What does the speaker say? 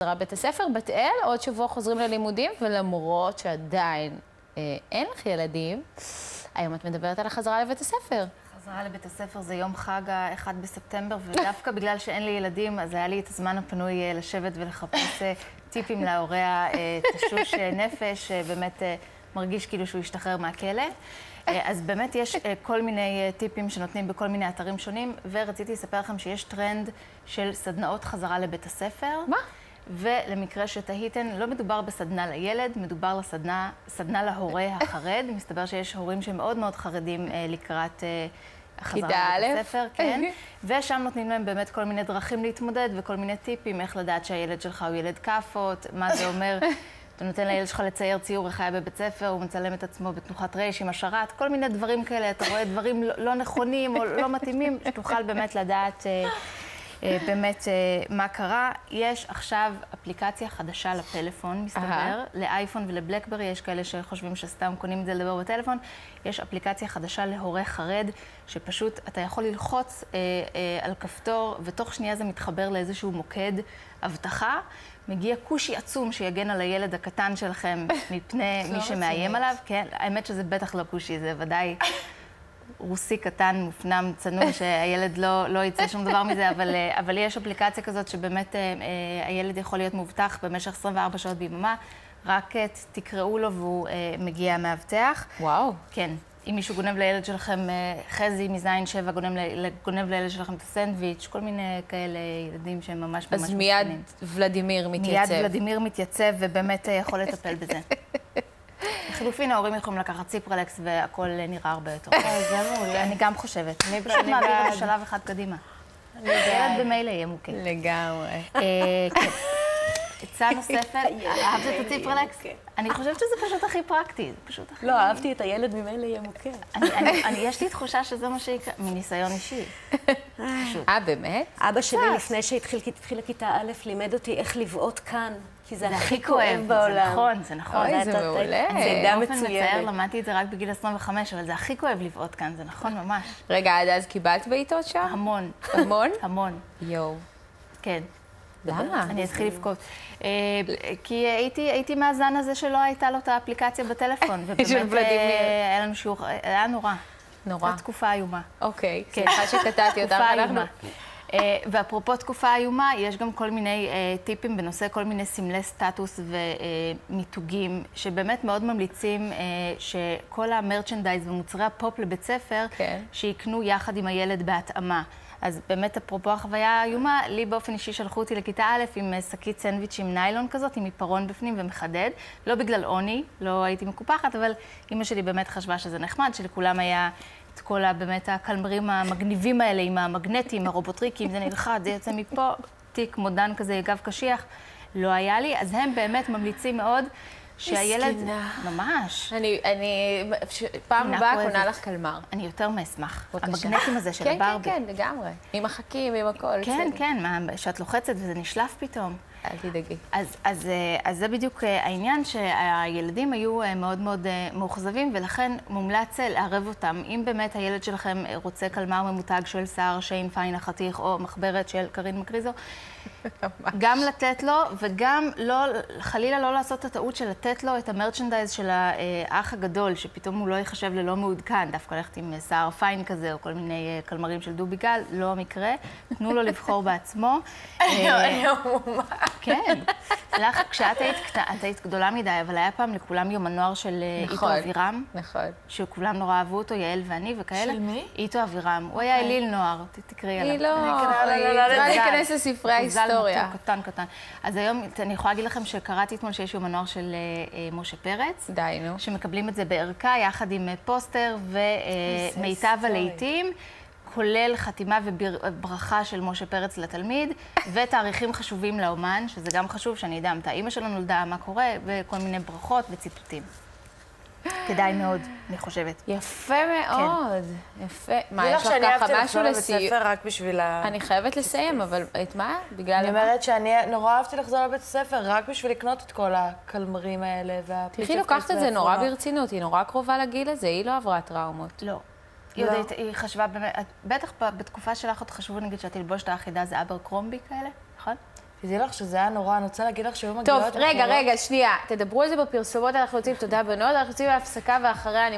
חזרה בית הספר, בת אל, עוד שבוע חוזרים ללימודים, ולמרות שעדיין אין לך ילדים, היום את מדברת על החזרה לבית הספר. חזרה לבית הספר זה יום חג ה-1 בספטמבר, ודווקא בגלל שאין לי ילדים, אז היה לי את הזמן הפנוי לשבת ולחפש טיפים להוריה תשוש נפש, באמת מרגיש כאילו שהוא ישתחרר מהכלא. אז באמת יש כל מיני טיפים שנותנים בכל מיני אתרים שונים, ורציתי לספר לכם שיש טרנד של סדנאות חזרה לבית הספר. מה? ולמקרה שתהיתן, לא מדובר בסדנה לילד, מדובר סדנה להורה החרד. מסתבר שיש הורים שמאוד מאוד חרדים לקראת החזרה לבית הספר, כן. ושם נותנים להם באמת כל מיני דרכים להתמודד וכל מיני טיפים, איך לדעת שהילד שלך הוא ילד כאפות, מה זה אומר. אתה נותן לילד שלך לצייר ציור איך היה בבית ספר, הוא מצלם את עצמו בתנוחת רייש עם השרת, כל מיני דברים כאלה, אתה רואה דברים לא נכונים או לא מתאימים, שתוכל באמת לדעת באמת מה קרה. יש עכשיו אפליקציה חדשה לפלאפון, מסתבר, לאייפון ולבלקברי, יש כאלה שחושבים שסתם קונים את זה לדבר בטלפון, יש אפליקציה חדשה להורה חרד, שפשוט אתה יכול ללחוץ על כפתור, ותוך שנייה זה מתחבר לאיזשהו מוקד הבטחה, מגיע קושי עצום שיגן על הילד הקטן שלכם מפני מי שמאיים עליו. כן, האמת שזה בטח לא קושי, זה ודאי רוסי קטן, מופנם, צנוע, שהילד לא יצא שום דבר מזה, אבל יש אפליקציה כזאת שבאמת הילד יכול להיות מובטח במשך 24 שעות ביממה, רק תקראו לו והוא מגיע מאבטח. וואו. כן. אם מישהו גונב לילד שלכם, חזי מזין 7 גונב לילד שלכם את הסנדוויץ', כל מיני כאלה ילדים שהם ממש אז מיד ולדימיר מתייצב. מיד ולדימיר מתייצב ובאמת יכול לטפל בזה. לחילופין, ההורים יכולים לקחת ציפרלקס והכל נראה הרבה יותר. זה מעולה. אני גם חושבת. אני פשוט מעבירה לשלב אחד קדימה. ילד במילא יהיה מוכה. לגמרי. כן. עצה נוספת, אהבת את הציפרלקס? אני חושבת שזה פשוט הכי פרקטי. לא, אהבתי את הילד ממילא יהיה מוכה. יש לי תחושה שזה מה שיקרה, מניסיון אישי. באמת? אבא שלי, לפני שהתחילה כיתה א', לימד אותי איך לבעוט כאן, כי זה הכי כואב בעולם. זה נכון. אוי, זה מעולה. זה גם מצוין. למדתי את זה רק בגיל 25, אבל זה הכי כואב לבעוט כאן, זה נכון ממש. רגע, עד אז קיבלת בעיטות שם? המון. המון? המון. יואו. כן. למה? אני אתחיל לבכות. כי הייתי מהזן הזה שלא הייתה לו את האפליקציה בטלפון, ובאמת היה לנו שיעור, היה נורא. נורא. זו תקופה איומה. אוקיי, סליחה שקטעתי אותך. תקופה איומה. ואפרופו תקופה איומה, יש גם כל מיני טיפים בנושא כל מיני סמלי סטטוס ומיתוגים, שבאמת מאוד ממליצים שכל המרצ'נדייז ומוצרי הפופ לבית ספר, שיקנו יחד עם הילד בהתאמה. אז באמת, אפרופו החוויה האיומה, לי באופן אישי שלחו אותי לכיתה א' עם שקית סנדוויץ' עם ניילון כזאת, עם עיפרון בפנים ומחדד. לא בגלל עוני, לא הייתי מקופחת, אבל אמא שלי באמת חשבה שזה נחמד, שלכולם היה את כל באמת הקלמרים המגניבים האלה, עם המגנטים, הרובוטריקים, זה נלחץ, זה יוצא מפה, תיק מודן כזה, גב קשיח, לא היה לי. אז הם באמת ממליצים מאוד שהילד... ממש. אני פעם הבאה קונה לך קלמר. אני יותר מאשמח. המגנטים הזה של הברבי. כן, לגמרי. עם החכים, עם הכל. כן, כן, שאת לוחצת וזה נשלף פתאום. אל תדאגי. אז זה בדיוק העניין שהילדים היו מאוד מאוד מאוכזבים, ולכן מומלץ לערב אותם. אם באמת הילד שלכם רוצה קלמר ממותג של שר שיין פיין החתיך, או מחברת של קרין מקריזו, גם לתת לו, וגם חלילה לא לעשות את הטעות של לתת לו את המרצ'נדייז של האח הגדול, שפתאום הוא לא יחשב ללא מעודכן, דווקא ללכת עם שר פיין כזה, או כל מיני קלמרים של דובי גל, לא המקרה. תנו לו לבחור בעצמו. כן. כשאת היית גדולה מדי, אבל היה פעם לכולם יום הנוער של איתו אבירם. נכון. שכולם נורא אהבו אותו, יעל ואני וכאלה. של מי? איתו אבירם. הוא היה אליל נוער, תקראי עליו. היא לא, צריכה להיכנס לספרי ההיסטוריה. קטן, קטן. אז היום אני יכולה להגיד לכם שקראתי אתמול שיש יום הנוער של משה פרץ. די, נו. שמקבלים את זה בערכה, יחד עם פוסטר ומיטב הלעיתים. כולל חתימה וברכה של משה פרץ לתלמיד, ותאריכים חשובים לאומן, שזה גם חשוב שאני אדע מתי אמא שלנו נולדה, מה קורה, וכל מיני ברכות וציטוטים. כדאי מאוד, אני חושבת. יפה מאוד. יפה. מה, יש לך שאני ככה אהבתי משהו לחזור לבית ספר רק בשביל אני חייבת לסיים, אבל את מה? בגלל אני אומרת שאני נורא אהבתי לחזור לבית הספר רק בשביל לקנות את כל הקלמרים האלה והפליטות. היא לוקחת את זה נורא ברצינות, היא נורא קרובה לגיל הזה, היא לא עברה טראומות. לא. היא חשבה, בטח בתקופה שלך עוד חשבו, נגיד, שהתלבושת האחידה זה אברקרומבי כאלה, נכון? תדעי לך שזה היה נורא, אני רוצה להגיד לך שהיו מגיעות... טוב, רגע, שנייה. תדברו על זה בפרסומות, אנחנו יוצאים, תודה בנות, אנחנו יוצאים להפסקה ואחריה אני...